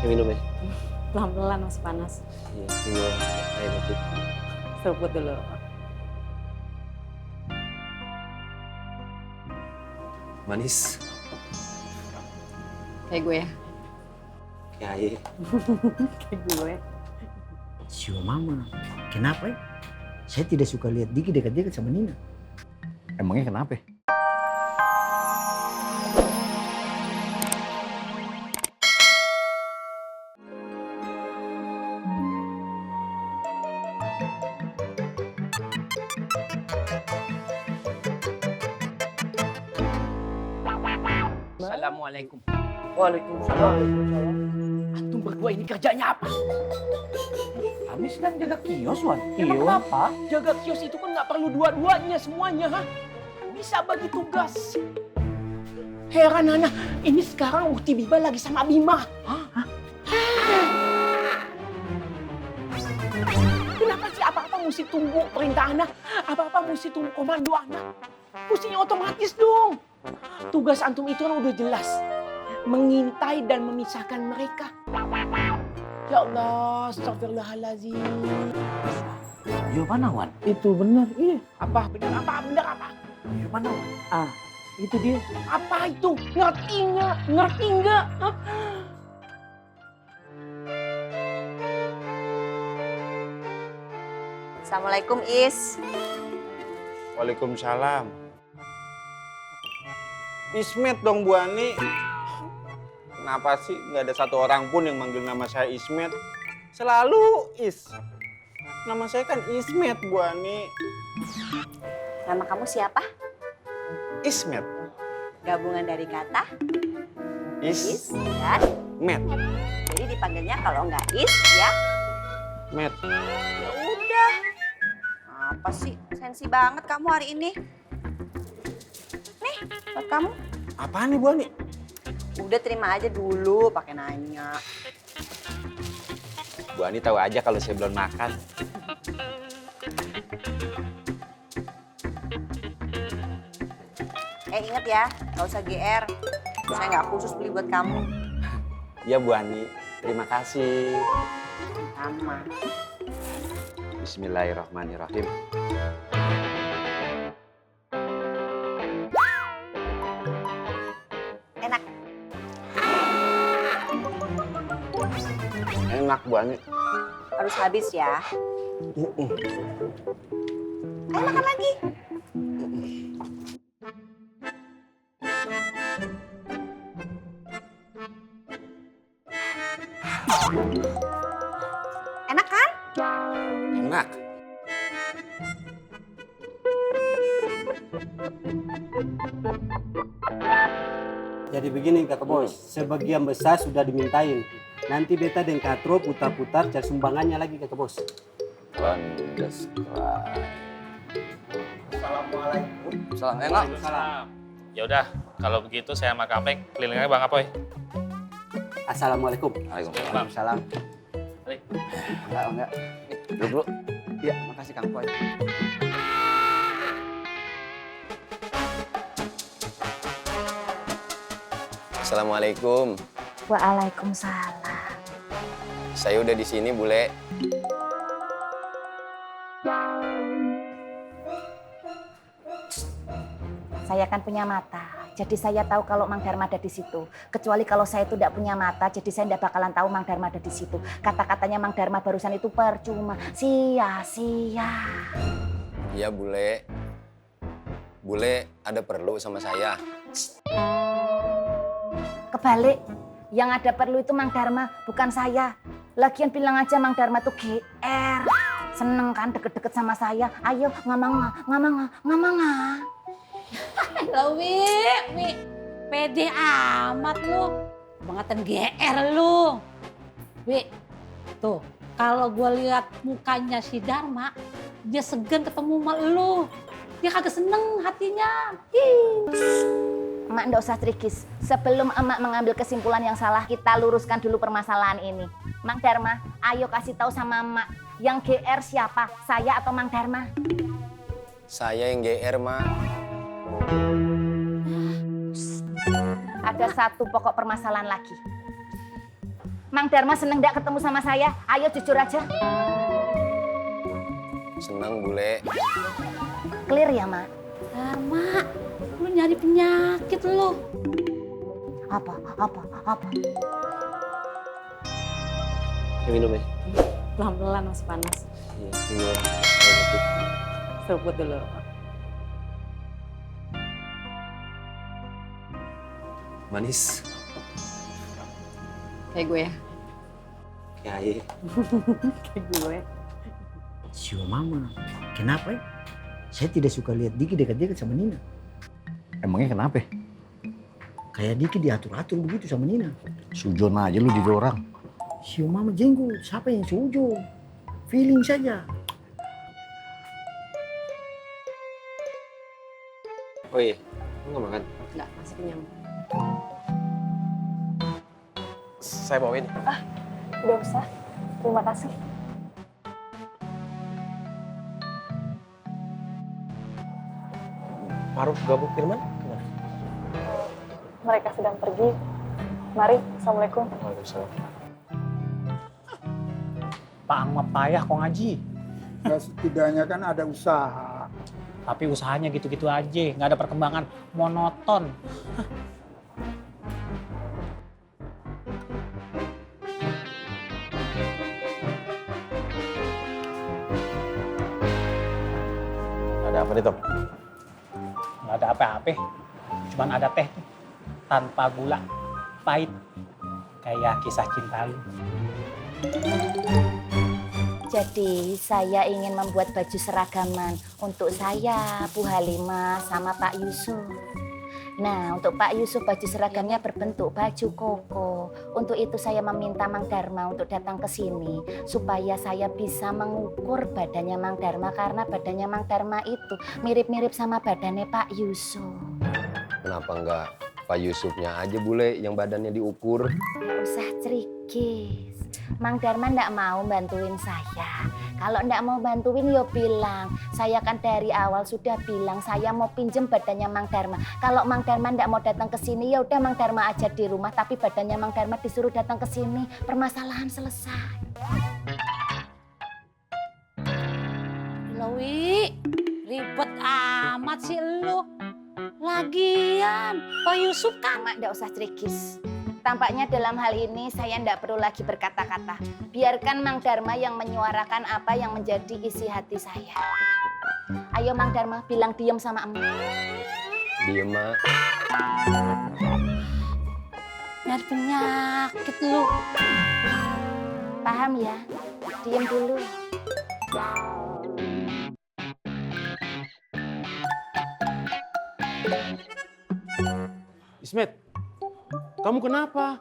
minum ya. Pelan-pelan masih panas. Iya, minum air putih. Seruput dulu. Manis. Kayak gue ya. Kayak air. Kayak gue. Sio mama, kenapa ya? Saya tidak suka lihat Diki dekat-dekat sama Nina. Emangnya kenapa? Assalamualaikum. Waalaikumsalam. Antum berdua ini kerjanya apa? Kami sedang jaga kios, Wan. Emang kenapa? Jaga kios itu kan nggak perlu dua-duanya semuanya, ha? Bisa bagi tugas. Heran Ana, ini sekarang Ukti Biba lagi sama Bima. Hah? Kenapa sih apa-apa mesti tunggu perintah Ana? Apa-apa mesti tunggu komando Ana? Mestinya otomatis dong. Tugas antum itu kan udah jelas. Mengintai dan memisahkan mereka. Ya Allah, astagfirullahaladzim. Yo mana Wan? Itu benar, iya. Apa? Bener apa? Bener apa? Yo mana Wan? Ah, itu dia. Apa itu? Ngerti nggak? Ngerti nggak? Hah? Assalamualaikum Is. Waalaikumsalam. Ismet dong Bu Ani. Kenapa sih nggak ada satu orang pun yang manggil nama saya Ismet? Selalu Is. Nama saya kan Ismet Bu Ani. Nama kamu siapa? Ismet. Gabungan dari kata Is dan Met. jadi dipanggilnya kalau nggak Is ya. Met. Ya udah. Apa sih sensi banget kamu hari ini? Nih buat kamu. Apaan nih Bu Ani? Udah terima aja dulu pakai nanya. Bu Ani tahu aja kalau saya belum makan. Ingat ya, nggak usah GR. Saya nggak khusus beli buat kamu. Ya Bu Ani, terima kasih. Sama. Bismillahirrahmanirrahim. Enak. Enak Bu Ani. Harus habis ya. Ayo makan lagi. Enak kan? Enak. Jadi begini kakak bos, sebagian besar sudah dimintain. Nanti beta dan Katro putar-putar cari sumbangannya lagi kakak bos. Landes Assalamualaikum. Salam enak. Ya udah, kalau begitu saya sama Kapeng keliling aja Bang Apoy. Assalamualaikum. Waalaikumsalam. Enggak. Duduk dulu. Iya, makasih Kang Poy. Assalamualaikum. Waalaikumsalam. Saya udah di sini, Bule. Saya kan punya mata, jadi saya tahu kalau Mang Dharma ada di situ. Kecuali kalau saya itu tidak punya mata, jadi saya tidak bakalan tahu Mang Dharma ada di situ. Kata-katanya Mang Dharma barusan itu percuma, sia-sia. Iya, Bule. Bule ada perlu sama saya. Kebalik, yang ada perlu itu Mang Dharma, bukan saya. Lagian bilang aja Mang Dharma tuh GR. Seneng kan deket-deket sama saya. Ayo ngamang. Lo Wi, pede amat lu. Bangetan GR lu. Wi, tuh kalau gue lihat mukanya si Dharma, dia segan ketemu sama lu. Dia kagak seneng hatinya. Emak ndak usah trikis. Sebelum emak mengambil kesimpulan yang salah, kita luruskan dulu permasalahan ini. Mang Dharma, ayo kasih tahu sama emak, yang GR siapa? Saya atau Mang Dharma? Saya yang GR, Ma. Ada satu pokok permasalahan lagi. Mang Dharma seneng nggak ketemu sama saya? Ayo jujur aja. Senang, Bule. Clear ya, Mak? Dharma, lu nyari penyakit lu. Apa? Ya, minum ya. Pelan-pelan masih panas. Iya, minum. Seruput dulu. Manis. Kayak gue ya. Ya, iya. Kayak gue. Sio mama, kenapa ya? Saya tidak suka lihat Diki dekat-dekat sama Nina. Emangnya kenapa? Kayak Diki diatur-atur begitu sama Nina. Sujon aja lu jadi orang. Sio mama jenggot, siapa yang sujo? Feeling saja. Oh iya, lu nggak makan? Enggak, masih kenyang. Saya bawain. Udah usah. Terima kasih. Paruh gabung Firman? Mereka sedang pergi. Mari, Assalamualaikum. Waalaikumsalam. Pak Ahmad payah kok ngaji. Ya setidaknya kan ada usaha. Tapi usahanya gitu-gitu aja, nggak ada perkembangan, monoton. Ada apa nih, Tom? Nggak ada apa-apa, cuman ada teh tuh, tanpa gula, pahit. Kayak kisah cinta lu. Jadi saya ingin membuat baju seragaman untuk saya, Bu Halimah, sama Pak Yusuf. Nah, untuk Pak Yusuf baju seragamnya berbentuk baju koko. Untuk itu saya meminta Mang Dharma untuk datang ke sini supaya saya bisa mengukur badannya Mang Dharma karena badannya Mang Dharma itu mirip-mirip sama badannya Pak Yusuf. Kenapa nggak Pak Yusufnya aja, Bule, yang badannya diukur? Usah cerikis. Mang Dharma ndak mau bantuin saya. Kalau ndak mau bantuin yo bilang. Saya kan dari awal sudah bilang saya mau pinjem badannya Mang Dharma. Kalau Mang Dharma ndak mau datang ke sini ya udah Mang Dharma aja di rumah. Tapi badannya Mang Dharma disuruh datang ke sini. Permasalahan selesai. Lowi, ribet amat sih lu. Lagian, Pak Yusuf kan. Mak ndak usah cerikis. Tampaknya dalam hal ini saya ndak perlu lagi berkata-kata. Biarkan Mang Dharma yang menyuarakan apa yang menjadi isi hati saya. Ayo Mang Dharma bilang diem sama emak. Diem, Mak. Nyari penyakit lu. Paham ya? Diem dulu. Ismet, kamu kenapa?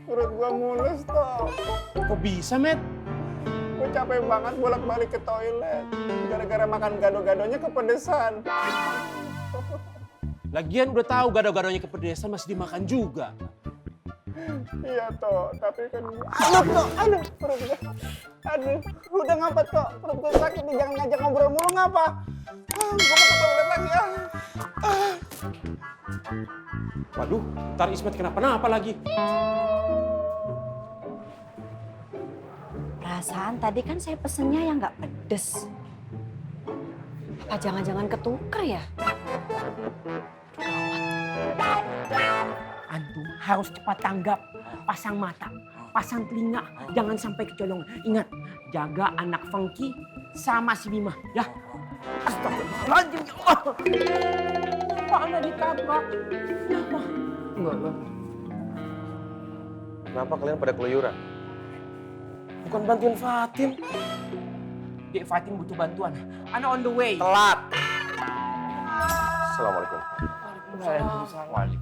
Perut gua mulus toh. Kok bisa, Met? Gue capek banget bolak-balik ke toilet. Gara-gara makan gado-gadonya kepedesan. Lagian udah tahu gado-gadonya kepedesan masih dimakan juga. Iya toh, tapi kan... Aduh toh, aduh perut gua. Aduh, udah ngapa toh? Perut gua sakit nih, jangan ngajak ngobrol mulu ngapa? Gua mau ke toilet lagi ah. Waduh, ntar Ismet kenapa-napa lagi. Perasaan tadi kan saya pesennya yang nggak pedes. Apa jangan-jangan ketuker ya? Antum harus cepat tanggap. Pasang mata, pasang telinga. Jangan sampai kecolongan. Ingat, jaga anak Fengki sama si Bima. Ya. Astagfirullahaladzim. Ya Allah. Kepala ditabrak. Kenapa? Enggak. Kenapa kalian pada keluyuran? Bukan bantuin Fatin. Dek Fatin butuh bantuan. Ana on the way. Telat. Assalamualaikum. Waalaikumsalam.